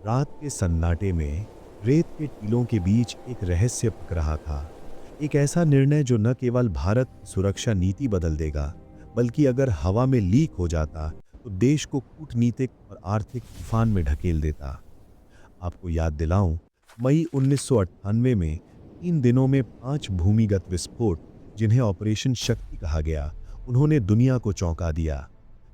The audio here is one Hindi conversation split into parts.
रात के सन्नाटे में रेत के टीलों के बीच एक रहस्य पक रहा था। एक ऐसा निर्णय जो न केवल भारत की सुरक्षा नीति बदल देगा, बल्कि अगर हवा में लीक हो जाता तो देश को कूटनीतिक और आर्थिक तूफान में ढकेल देता। आपको याद दिलाऊं, मई 1998 में 3 दिनों में 5 भूमिगत विस्फोट, जिन्हें ऑपरेशन शक्ति कहा गया, उन्होंने दुनिया को चौंका दिया।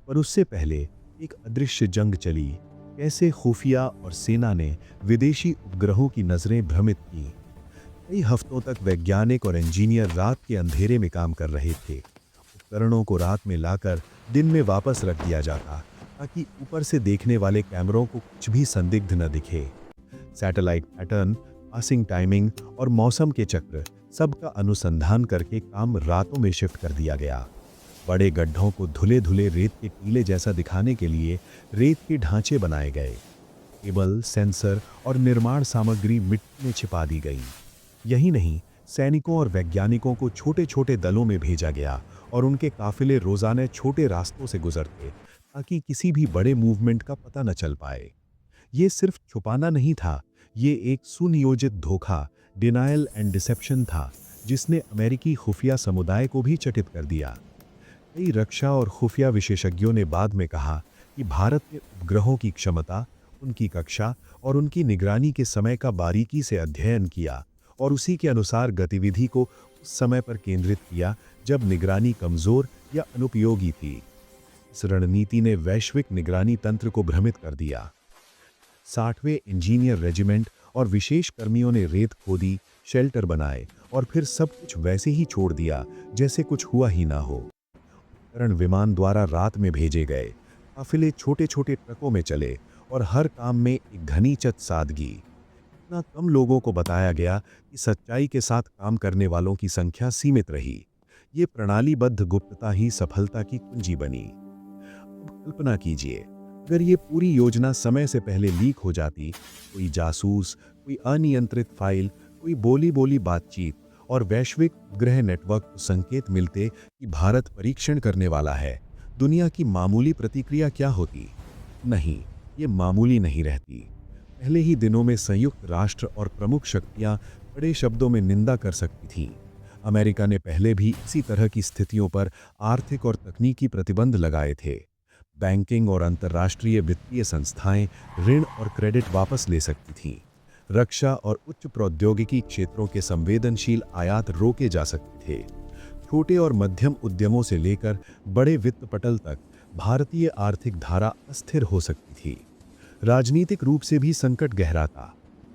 पर उससे पहले एक अदृश्य जंग चली। कैसे खुफिया और सेना ने विदेशी उपग्रहों की नजरें भ्रमित की। कई हफ्तों तक वैज्ञानिक और इंजीनियर रात के अंधेरे में काम कर रहे थे। उपकरणों को रात में लाकर दिन में वापस रख दिया जाता, ताकि ऊपर से देखने वाले कैमरों को कुछ भी संदिग्ध न दिखे। सैटेलाइट पैटर्न, पासिंग टाइमिंग और मौसम के चक्र, सबका अनुसंधान करके काम रातों में शिफ्ट कर दिया गया। बड़े गड्ढों को धुले धुले रेत के टीले जैसा दिखाने के लिए रेत के ढांचे बनाए गए। केबल, सेंसर और निर्माण सामग्री मिट्टी में छिपा दी गई। यही नहीं, सैनिकों और वैज्ञानिकों को छोटे छोटे दलों में भेजा गया और उनके काफिले रोजाना छोटे रास्तों से गुजरते, ताकि किसी भी बड़े मूवमेंट का पता न चल पाए। ये सिर्फ छुपाना नहीं था, ये एक सुनियोजित धोखा, डिनायल एंड डिसेप्शन था, जिसने अमेरिकी खुफिया समुदाय को भी चकित कर दिया। कई रक्षा और खुफिया विशेषज्ञों ने बाद में कहा कि भारत ने उपग्रहों की क्षमता, उनकी कक्षा और उनकी निगरानी के समय का बारीकी से अध्ययन किया और उसी के अनुसार गतिविधि को उस समय पर केंद्रित किया जब निगरानी कमजोर या अनुपयोगी थी। इस रणनीति ने वैश्विक निगरानी तंत्र को भ्रमित कर दिया। 60वें इंजीनियर रेजिमेंट और विशेष कर्मियों ने रेत खोदी, शेल्टर बनाए और फिर सब कुछ वैसे ही छोड़ दिया जैसे कुछ हुआ ही ना हो। उपकरण विमान द्वारा रात में भेजे गए, काफिले छोटे छोटे ट्रकों में चले और हर काम में एक घनी चत सादगी। इतना कम लोगों को बताया गया कि सच्चाई के साथ काम करने वालों की संख्या सीमित रही। ये प्रणालीबद्ध गुप्तता ही सफलता की कुंजी बनी। अब कल्पना कीजिए, अगर ये पूरी योजना समय से पहले लीक हो जाती, कोई जासूस, कोई अनियंत्रित फाइल, कोई बोली बोली बातचीत और वैश्विक उपग्रह नेटवर्क को संकेत मिलते कि भारत परीक्षण करने वाला है, दुनिया की मामूली प्रतिक्रिया क्या होती? नहीं, ये मामूली नहीं रहती। पहले ही दिनों में संयुक्त राष्ट्र और प्रमुख शक्तियां बड़े शब्दों में निंदा कर सकती थीं। अमेरिका ने पहले भी इसी तरह की स्थितियों पर आर्थिक और तकनीकी प्रतिबंध लगाए थे। बैंकिंग और अंतर्राष्ट्रीय वित्तीय संस्थाएं ऋण और क्रेडिट वापस ले सकती थीं। रक्षा और उच्च प्रौद्योगिकी क्षेत्रों के संवेदनशील आयात रोके जा सकते थे। छोटे और मध्यम उद्यमों से लेकर बड़े वित्त पटल तक भारतीय आर्थिक धारा अस्थिर हो सकती थी। राजनीतिक रूप से भी संकट गहरा था।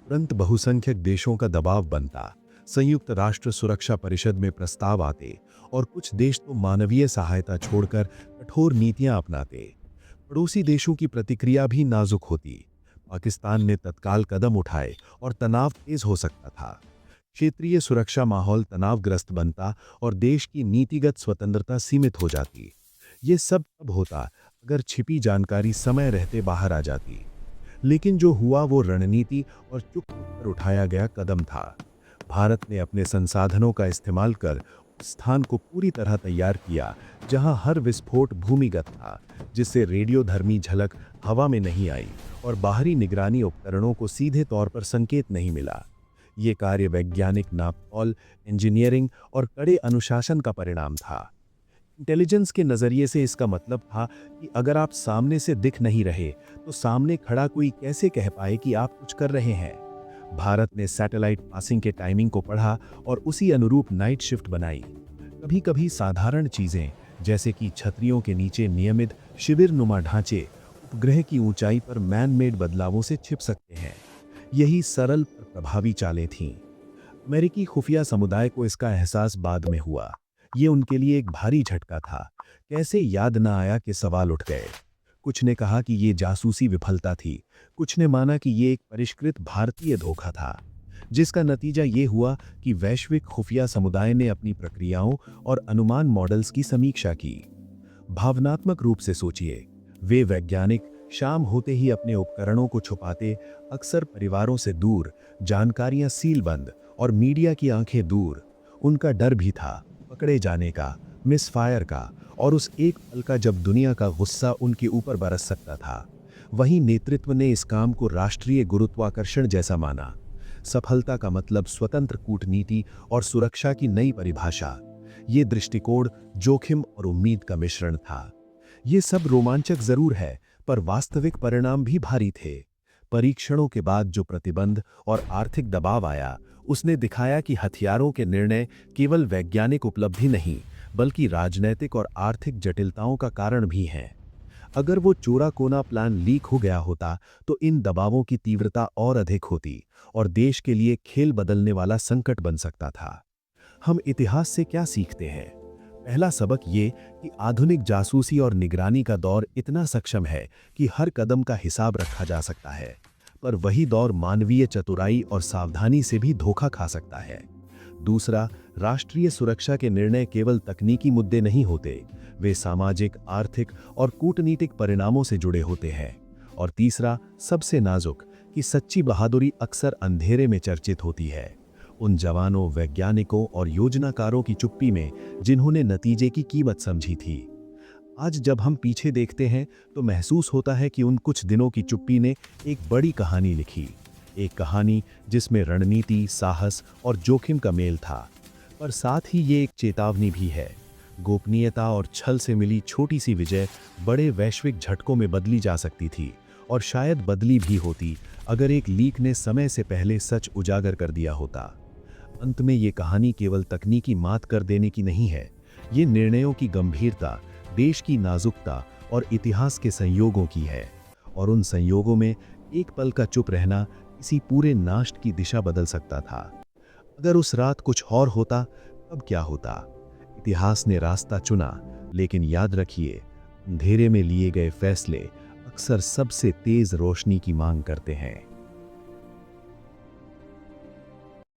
तुरंत बहुसंख्यक देशों का दबाव बनता, संयुक्त राष्ट्र सुरक्षा परिषद में प्रस्ताव आते और कुछ देश तो मानवीय सहायता छोड़कर कठोर नीतियां अपनाते। पड़ोसी देशों की प्रतिक्रिया भी नाजुक होती। पाकिस्तान ने तत्काल कदम उठाए और तनाव तेज हो सकता था। क्षेत्रीय सुरक्षा माहौल तनावग्रस्त बनता और देश की नीतिगत स्वतंत्रता सीमित हो जाती। ये सब तब होता अगर छिपी जानकारी समय रहते बाहर आ जाती। लेकिन जो हुआ वो रणनीति और चुप कर उठाया गया कदम था। भारत ने अपने संसाधनों का इस्तेमाल कर उस स्थान को पूरी तरह तैयार किया जहां हर विस्फोट भूमिगत था, जिससे रेडियोधर्मी झलक हवा में नहीं आई और बाहरी निगरानी उपकरणों को सीधे तौर पर संकेत नहीं मिला। ये कार्य वैज्ञानिक नापतौल, इंजीनियरिंग और कड़े अनुशासन का परिणाम था। इंटेलिजेंस के नज़रिए से इसका मतलब था कि अगर आप सामने से दिख नहीं रहे तो सामने खड़ा कोई कैसे कह पाए कि आप कुछ कर रहे हैं। भारत ने सैटेलाइट पासिंग के टाइमिंग को पढ़ा और उसी अनुरूप नाइट शिफ्ट बनाई। कभी कभी साधारण चीजें, जैसे कि छतरियों के नीचे नियमित शिविर नुमा ढांचे, उपग्रह की ऊंचाई पर मैन मेड बदलावों से छिप सकते हैं। यही सरल पर प्रभावी चालें थीं। अमेरिकी खुफिया समुदाय को इसका एहसास बाद में हुआ। ये उनके लिए एक भारी झटका था। कैसे याद न आया कि सवाल उठ गए। कुछ ने कहा कि ये जासूसी विफलता थी, कुछ ने माना कि ये एक परिष्कृत भारतीय धोखा था, जिसका नतीजा ये हुआ कि वैश्विक खुफिया समुदाय ने अपनी प्रक्रियाओं और अनुमान मॉडल्स की समीक्षा की। भावनात्मक रूप से सोचिए, वे वैज्ञानिक शाम होते ही अपने उपकरणों को छुपाते, अक्सर परिवारों से दूर, जानकारियां सीलबंद और मीडिया की आंखें दूर। उनका डर भी था पकड़े जाने का, मिसफायर का और उस एक पल का जब दुनिया का गुस्सा उनके ऊपर बरस सकता था। वहीं नेतृत्व ने इस काम को राष्ट्रीय गुरुत्वाकर्षण जैसा माना। सफलता का मतलब स्वतंत्र कूटनीति और सुरक्षा की नई परिभाषा। ये दृष्टिकोण जोखिम और उम्मीद का मिश्रण था। ये सब रोमांचक जरूर है, पर वास्तविक परिणाम भी भारी थे। परीक्षणों के बाद जो प्रतिबंध और आर्थिक दबाव आया, उसने दिखाया कि हथियारों के निर्णय केवल वैज्ञानिक उपलब्धि नहीं, बल्कि राजनैतिक और आर्थिक जटिलताओं का कारण भी हैं। अगर वो चोराकोना प्लान लीक हो गया होता, तो इन दबावों की तीव्रता और अधिक होती और देश के लिए खेल बदलने वाला संकट बन सकता था। हम इतिहास से क्या सीखते हैं? पहला सबक ये कि आधुनिक जासूसी और निगरानी का दौर इतना सक्षम है कि हर कदम का हिसाब रखा जा सकता है, पर वही दौर मानवीय चतुराई और सावधानी से भी धोखा खा सकता है। दूसरा, राष्ट्रीय सुरक्षा के निर्णय केवल तकनीकी मुद्दे नहीं होते, वे सामाजिक, आर्थिक और कूटनीतिक परिणामों से जुड़े होते हैं। और तीसरा, सबसे नाजुक, कि सच्ची बहादुरी अक्सर अंधेरे में चर्चित होती है, उन जवानों, वैज्ञानिकों और योजनाकारों की चुप्पी में जिन्होंने नतीजे की कीमत समझी थी। आज जब हम पीछे देखते हैं तो महसूस होता है कि उन कुछ दिनों की चुप्पी ने एक बड़ी कहानी लिखी, एक कहानी जिसमें रणनीति, साहस और जोखिम का मेल था, पर साथ ही ये एक चेतावनी भी है। गोपनीयता और छल से मिली छोटी सी विजय बड़े वैश्विक झटकों में बदली जा सकती थी, और शायद बदली भी होती अगर एक लीक ने समय से पहले सच उजागर कर दिया होता। अंत में ये कहानी केवल तकनीकी मात कर देने की नहीं है, ये निर्णयों की गंभीरता, देश की नाजुकता और इतिहास के संयोगों की है। और उन संयोगों में एक पल का चुप रहना किसी पूरे नाश की दिशा बदल सकता था। अगर उस रात कुछ और होता, तब क्या होता? इतिहास ने रास्ता चुना, लेकिन याद रखिए, अंधेरे में लिए गए फैसले अक्सर सबसे तेज रोशनी की मांग करते हैं।